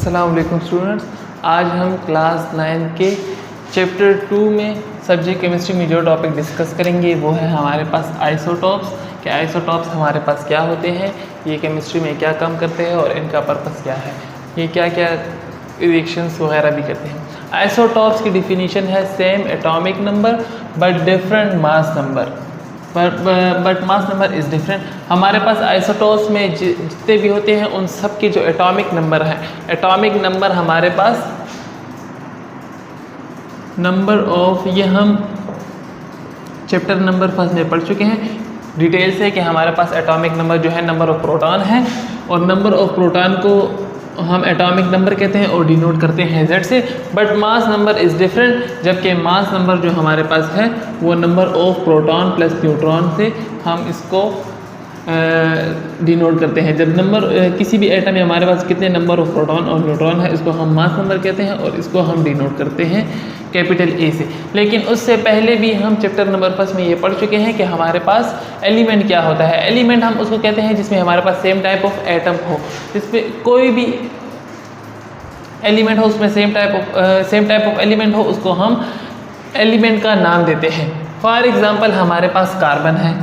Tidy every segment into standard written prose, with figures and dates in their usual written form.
अस्सलाम वालेकुम स्टूडेंट्स। आज हम क्लास 9 के चैप्टर 2 में सब्जेक्ट केमिस्ट्री में जो टॉपिक डिस्कस करेंगे वो है हमारे पास आइसोटॉप्स। कि आइसोटॉप्स हमारे पास क्या होते हैं, ये केमिस्ट्री में क्या काम करते हैं और इनका पर्पस क्या है, ये क्या क्या रिएक्शंस वगैरह भी करते हैं। आइसोटॉप्स की डिफिनीशन है same atomic number but different mass number, but mass number is different. हमारे पास आइसोटॉप्स में जितने भी होते हैं उन सब के जो एटॉमिक नंबर हैं, एटॉमिक नंबर हमारे पास नंबर ऑफ, ये हम चैप्टर नंबर 1 में पढ़ चुके हैं डिटेल से कि हमारे पास एटॉमिक नंबर जो है नंबर ऑफ प्रोटॉन है, और नंबर ऑफ प्रोटॉन को हम एटॉमिक नंबर कहते हैं और डिनोट करते हैं Z से। But mass number is different, जबकि मास नंबर जो हमारे पास है वो number of proton plus neutron से हम इसको डिनोट करते हैं। जब नंबर किसी भी एटम में हमारे पास कितने नंबर ऑफ प्रोटॉन और न्यूट्रॉन है, इसको हम मास नंबर कहते हैं और इसको हम डिनोट करते हैं कैपिटल A से। लेकिन उससे पहले भी हम चैप्टर नंबर 1 में ये पढ़ चुके हैं कि हमारे पास एलिमेंट क्या होता है। एलिमेंट हम उसको कहते हैं जिसमें हमारे पास सेम टाइप ऑफ एटम हो, जिसमें कोई भी एलिमेंट हो उसमें सेम टाइप ऑफ एलिमेंट हो, उसको हम एलिमेंट का नाम देते हैं। फॉर एग्जांपल हमारे पास कार्बन है,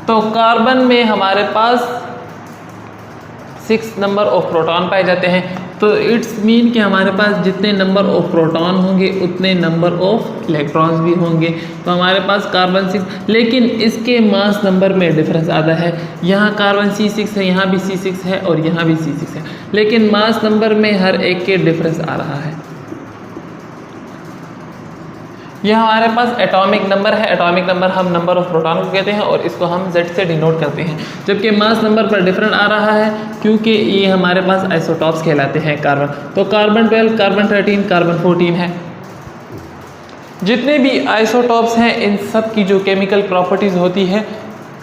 तो कार्बन में हमारे पास 6 नंबर ऑफ प्रोटॉन पाए जाते हैं, तो इट्स मीन कि हमारे पास जितने नंबर ऑफ प्रोटॉन होंगे उतने नंबर ऑफ इलेक्ट्रॉन्स भी होंगे। तो हमारे पास कार्बन 6, लेकिन इसके मास नंबर में डिफरेंस आता है। यहाँ कार्बन C6 है, यहाँ भी C6 है और यहाँ भी C6 है, लेकिन मास नंबर में हर एक के डिफरेंस आ रहा है। यह हमारे पास एटॉमिक नंबर है। एटॉमिक नंबर हम नंबर ऑफ प्रोटॉन को कहते हैं और इसको हम Z से डिनोट करते हैं, जबकि मास नंबर पर डिफरेंट आ रहा है क्योंकि ये हमारे पास आइसोटॉप्स कहलाते हैं कार्बन। तो कार्बन 12, कार्बन 13, कार्बन 14 है। जितने भी आइसोटॉप्स हैं इन सब की जो केमिकल प्रॉपर्टीज़ होती है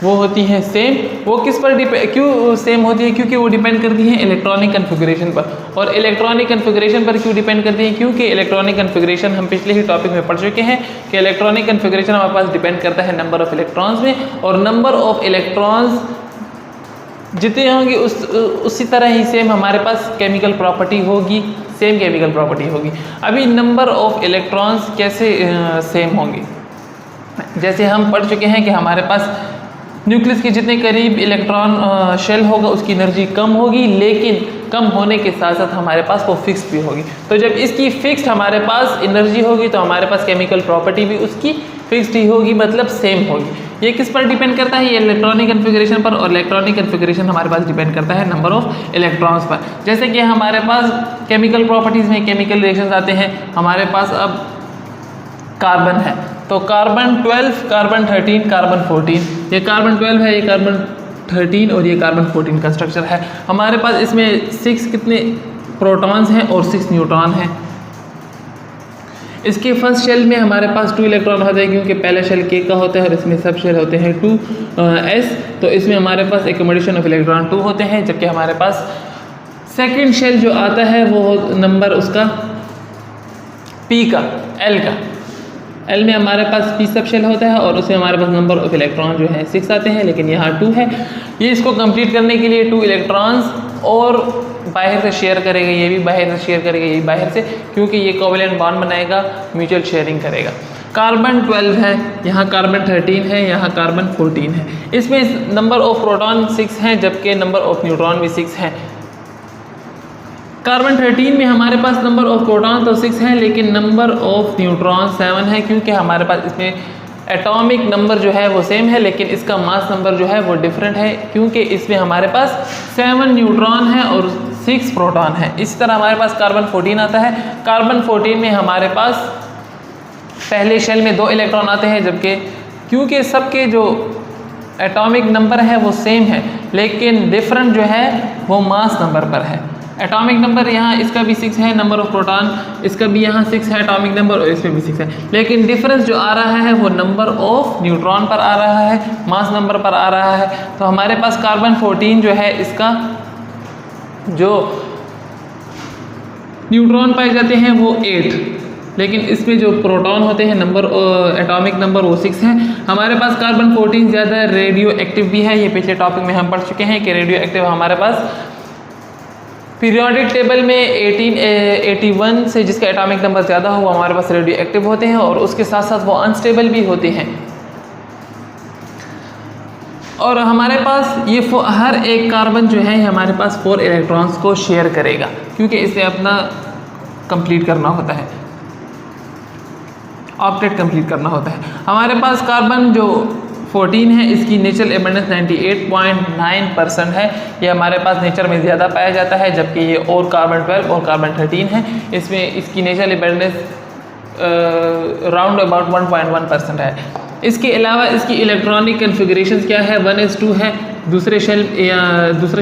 वो होती हैं सेम। वो किस पर क्यों सेम होती है? क्योंकि वो डिपेंड करती हैं इलेक्ट्रॉनिक कन्फिगरेशन पर। और इलेक्ट्रॉनिक कन्फिगरेशन पर क्यों डिपेंड करती हैं? क्योंकि इलेक्ट्रॉनिक कन्फिगरेशन हम पिछले ही टॉपिक में पढ़ चुके हैं कि इलेक्ट्रॉनिक कन्फिगरेशन हमारे पास डिपेंड करता है नंबर ऑफ इलेक्ट्रॉन्स में, और नंबर ऑफ इलेक्ट्रॉन्स जितने होंगे उसी तरह ही सेम हमारे पास केमिकल प्रॉपर्टी होगी, सेम केमिकल प्रॉपर्टी होगी। अभी नंबर ऑफ इलेक्ट्रॉन्स कैसे सेम होंगे? जैसे हम पढ़ चुके हैं कि हमारे पास न्यूक्लियस के जितने करीब इलेक्ट्रॉन शेल होगा उसकी एनर्जी कम होगी, लेकिन कम होने के साथ साथ हमारे पास वो फिक्स्ड भी होगी। तो जब इसकी फिक्स्ड हमारे पास एनर्जी होगी तो हमारे पास केमिकल प्रॉपर्टी भी उसकी फिक्स्ड ही होगी, मतलब सेम होगी। ये किस पर डिपेंड करता है? ये इलेक्ट्रॉनिक कन्फिगरेशन पर, और इलेक्ट्रॉनिक कन्फिगरेशन हमारे पास डिपेंड करता है नंबर ऑफ इलेक्ट्रॉन्स पर। जैसे कि हमारे पास केमिकल प्रॉपर्टीज़ में केमिकल रिएक्शंस आते हैं। हमारे पास अब कार्बन है, तो कार्बन 12, कार्बन 13, कार्बन 14, ये कार्बन 12 है, ये कार्बन 13 और ये कार्बन 14 का स्ट्रक्चर है। हमारे पास इसमें 6 कितने प्रोटॉन्स हैं और 6 न्यूट्रॉन हैं। इसके फर्स्ट शेल में हमारे पास 2 इलेक्ट्रॉन होते हैं क्योंकि पहला शेल K का होता है और इसमें सब शेल होते हैं 2s, तो इसमें हमारे पास एकोमोडेशन ऑफ इलेक्ट्रॉन 2 होते हैं। जबकि हमारे पास सेकेंड शेल जो आता है वो नंबर उसका P का, L का। L में हमारे पास P सब शेल होता है और उसमें हमारे पास नंबर ऑफ इलेक्ट्रॉन जो है 6 आते हैं, लेकिन यहाँ 2 है। ये इसको कंप्लीट करने के लिए 2 इलेक्ट्रॉन्स और बाहर से शेयर करेगा, ये भी बाहर से शेयर करेगा, ये भी बाहर से, क्योंकि ये कोवेलेंट बॉन्ड बनाएगा, म्यूचुअल शेयरिंग करेगा। कार्बन 12 है, यहाँ कार्बन 13 है, यहाँ कार्बन 14 है। इसमें नंबर ऑफ प्रोटॉन 6 हैं जबकि नंबर ऑफ न्यूट्रॉन भी 6 हैं। कार्बन 13 में हमारे पास नंबर ऑफ प्रोटॉन तो 6 है, लेकिन नंबर ऑफ न्यूट्रॉन 7 है, क्योंकि हमारे पास इसमें एटॉमिक नंबर जो है वो सेम है, लेकिन इसका मास नंबर जो है वो डिफरेंट है, क्योंकि इसमें हमारे पास 7 न्यूट्रॉन है और 6 प्रोटॉन है। इसी तरह हमारे पास कार्बन 14 आता है। कार्बन 14 में हमारे पास पहले शेल में 2 इलेक्ट्रॉन आते हैं, जबकि क्योंकि सबके जो एटॉमिक नंबर है वो सेम है, लेकिन डिफरेंट जो है वो मास नंबर पर है। एटॉमिक नंबर यहाँ इसका भी 6 है, नंबर ऑफ प्रोटॉन इसका भी यहाँ 6 है एटॉमिक नंबर, और इसमें भी 6 है, लेकिन डिफरेंस जो आ रहा है वो नंबर ऑफ न्यूट्रॉन पर आ रहा है, मास नंबर पर आ रहा है। तो हमारे पास कार्बन 14 जो है इसका जो न्यूट्रॉन पाए जाते हैं वो 8, लेकिन इसमें जो प्रोटॉन होते हैं नंबर एटॉमिक नंबर वो 6 है। हमारे पास कार्बन 14 ज़्यादा रेडियो एक्टिव भी है, ये पिछले टॉपिक में हम पढ़ चुके हैं कि रेडियो एक्टिव हमारे पास पीरियोडिक टेबल में 81 से जिसका एटॉमिक नंबर ज़्यादा हो वो हमारे पास रेडियो एक्टिव होते हैं और उसके साथ साथ वो अनस्टेबल भी होते हैं। और हमारे पास ये हर एक कार्बन जो है हमारे पास 4 इलेक्ट्रॉन्स को शेयर करेगा, क्योंकि इसे अपना कंप्लीट करना होता है, ऑक्टेट कंप्लीट करना होता है। हमारे पास कार्बन जो 14 है, इसकी नेचुरल एबंडेंस 98.9% है। ये हमारे पास नेचर में ज़्यादा पाया जाता है, जबकि ये और कार्बन 12 और कार्बन 13 है, इसमें इसकी नेचुरल एबंडेंस राउंड अबाउट 1.1% है। इसके अलावा इसकी इलेक्ट्रॉनिक कन्फिगरेशन क्या है, 1s2 है। दूसरा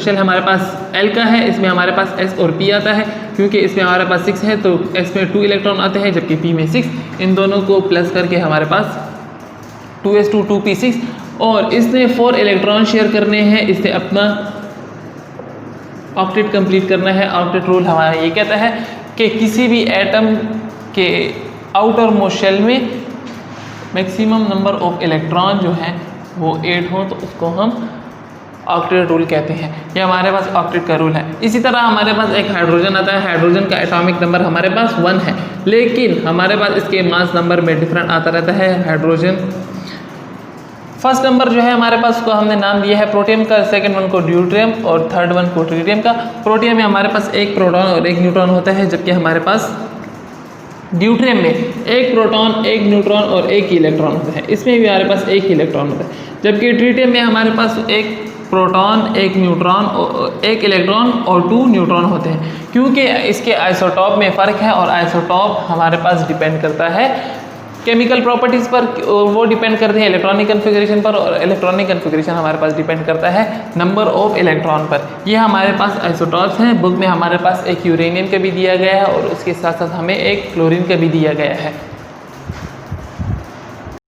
शेल हमारे पास L का है, इसमें हमारे पास S और P आता है, क्योंकि इसमें हमारे पास 6 है तो S में 2 इलेक्ट्रॉन आते हैं जबकि P में 6। इन दोनों को प्लस करके हमारे पास 2s2 2p6, और इसने 4 इलेक्ट्रॉन शेयर करने हैं, इससे अपना ऑक्टेट कंप्लीट करना है। ऑक्टेट रूल हमारा ये कहता है कि किसी भी एटम के आउटर मोस्ट शेल में मैक्सिमम नंबर ऑफ इलेक्ट्रॉन जो हैं वो 8 हो, तो उसको हम ऑक्टेट रूल कहते हैं। ये हमारे पास ऑक्टेट का रूल है। इसी तरह हमारे पास एक हाइड्रोजन आता है। हाइड्रोजन का एटॉमिक नंबर हमारे पास 1 है, लेकिन हमारे पास इसके मास नंबर में डिफरेंट आता रहता है। हाइड्रोजन फर्स्ट नंबर जो है हमारे पास उसको हमने नाम दिया है प्रोटियम का, सेकंड वन को ड्यूट्रियम और थर्ड वन को ट्रिटियम का। प्रोटियम में हमारे पास एक प्रोटॉन और एक न्यूट्रॉन होता है, जबकि हमारे पास ड्यूट्रियम में एक प्रोटॉन एक न्यूट्रॉन और एक इलेक्ट्रॉन होता है। इसमें भी हमारे पास एक इलेक्ट्रॉन होता है, जबकि ट्रिटियम में हमारे पास एक प्रोटॉन एक न्यूट्रॉन और एक इलेक्ट्रॉन और 2 न्यूट्रॉन होते हैं, क्योंकि इसके आइसोटॉप में फ़र्क है और आइसोटॉप हमारे पास डिपेंड करता है केमिकल प्रॉपर्टीज़ पर, वो डिपेंड करते हैं इलेक्ट्रॉनिक कन्फिगरेशन पर, और इलेक्ट्रॉनिक कन्फिगरेशन हमारे पास डिपेंड करता है नंबर ऑफ इलेक्ट्रॉन पर। ये हमारे पास आइसोटॉप्स हैं। बुक में हमारे पास एक यूरेनियम का भी दिया गया है और उसके साथ साथ हमें एक क्लोरीन का भी दिया गया है।